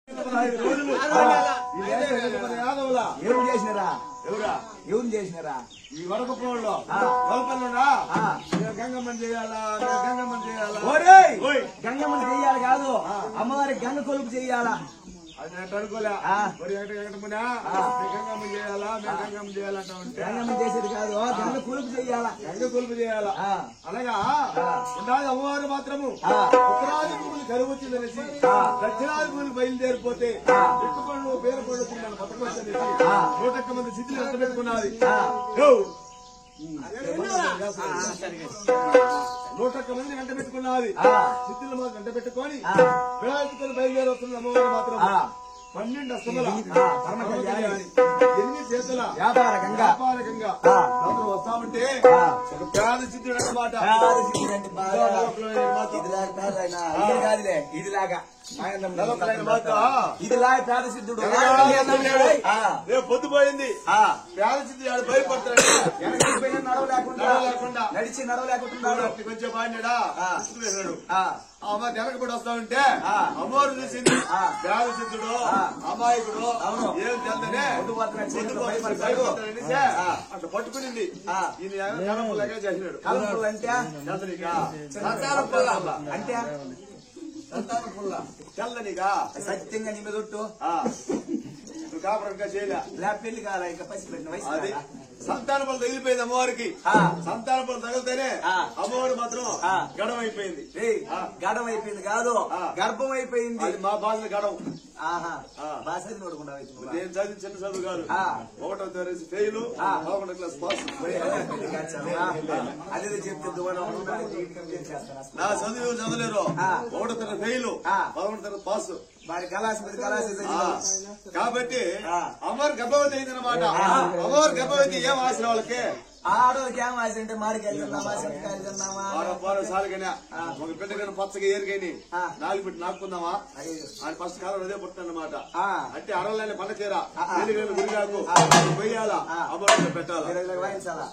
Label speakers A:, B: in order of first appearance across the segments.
A: ఏం చేసినారా ఏం చేసినారా
B: ఈ వడకప్రోళ్ళలో లోపలన్నా గంగమ్మని చేయాలా గంగమ్మని చేయాలా
A: గంగమ్మని చెయ్యాలి కాదు అమ్మవారి గంగ కొలుపు చెయ్యాలా
B: అది నేను అనుకోలే గంగమ్మ చేయాలా మేము గంగమ్మ చేయాలంటా ఉంటే
A: గంగమ్మ చేసేది కాదు గంగ కొలుపు చెయ్యాలా
B: గంగ కొలుపు చేయాలా అలాగా ఉండాలి అమ్మవారు మాత్రము ఉత్తరాది భూములు కరువు వచ్చిందనేసి దక్షిణాది భూములు బయలుదేరిపోతే ఎక్కువ పేరు పడుతున్నాను పట్టుకొచ్చి 101 మంది సిద్ధులు ఎంత పెట్టుకున్నది 101 మంది వెంట పెట్టుకున్నది సిద్ధులు మాకు వెంట పెట్టుకొని విడాయితుకొని బయలుదేరి వస్తున్న అమ్మవారు మాత్రం 12 అస్తమల 8 చేతుల
A: వ్యాపార గంగా
B: వస్తామంటే ఒక పేద సిద్ధుడు అన్నమాట
A: ఇదిలాగా పేద సిద్ధుడు
B: రేపు పొద్దుపోయింది పేద సిద్ధుడు భయపడతాడు
A: నడవలేకుండా నడిచి నడవలేకుంటున్నాడు
B: కొంచెం బాడినాడా అమ్మ వెనకబడి వస్తా ఉంటే అమ్మవారు చూసింది పేద సిద్ధుడు అమాయకుడు ఏం తెలదనే అట్లా పట్టుకునింది లెక్క చేసినాడు
A: అంటే
B: చల్లనిగా
A: సత్యంగా నీ మీద ఒట్టు
B: కాపురంగా చేయలే
A: పెళ్లి కాదా ఇంకా పసి పెట్టిన వయసు
B: అది సంతాన బలం తగిలిపోయింది అమ్మవారికి సంతాన బలం తగిలితేనే అమ్మవారు మాత్రం గడం అయిపోయింది
A: గడం అయిపోయింది కాదు గర్భం అయిపోయింది
B: అది మా భాష గడం
A: భాష నోడుకుండా
B: నేను చదివి చిన్న చదువు కాదు 1వ తరగతి ఫెయిల్ 11వ క్లాస్ పాస్
A: అదే చెప్తే
B: నా చదువు చదవలేరు 1వ తరగతి ఫెయిల్ 11వ తరగతి పాస్
A: వారి కళాశాల
B: కాబట్టి అమ్మవారు గర్భవతి అయింది అనమాట అమ్మవారు గర్భవతి ఏం ఆశ వాళ్ళకి
A: ఆడోళ్ళకి ఏం ఆశ అంటే మాడికాయలు తిన్నామా శనక్కాయలు తిన్నామా
B: సాలుగానే ఒక బిడ్డగానే పచ్చగా ఏరిగాని 4 బిడ్డ నాకున్నామా ఆయన ఫస్ట్ కాలం అదే పుట్టినమాట అంటే అరవలైన పంట చీర గురిగాకు వెయ్యాలా అమ్మవారిలో పెట్టాలా
A: వాయించాలా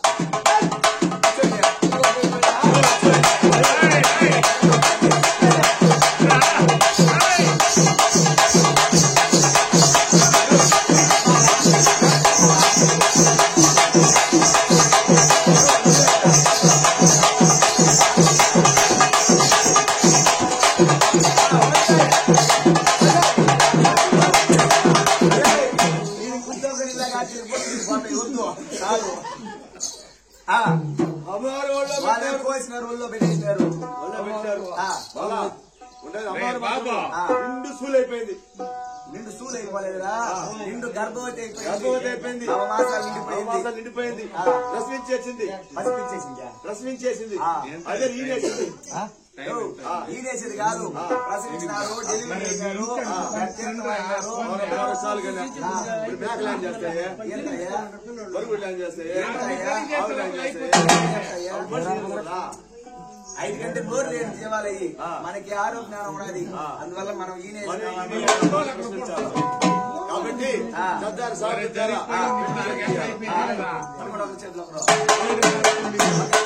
B: అమ్మవారు
A: వాళ్ళే కోసినారు ఒళ్ళో పెట్టేసినారు
B: అమ్మవారు నిండు సూలు అయిపోయింది
A: నిండు సూలు అయిపోలేదురా నిండు గర్భవతి
B: అయిపోయింది
A: మాసాలు
B: నిండిపోయింది ప్రశ్నించేసింది ప్రశ్నించేసింది అదే ఈనేసింది
A: ఈనేసేది కాదు ప్రశ్నించినారు డెలివరీ చేశారు
B: మేకలాండ్ చేస్తాయి బరువు ల్యాండ్ చేస్తాయి
A: 5 గంటల నోరు లేని జీవాలయ్యి మనకి ఆరోగ్యం ఉన్నది అందువల్ల మనం
B: కాబట్టి చేతులకు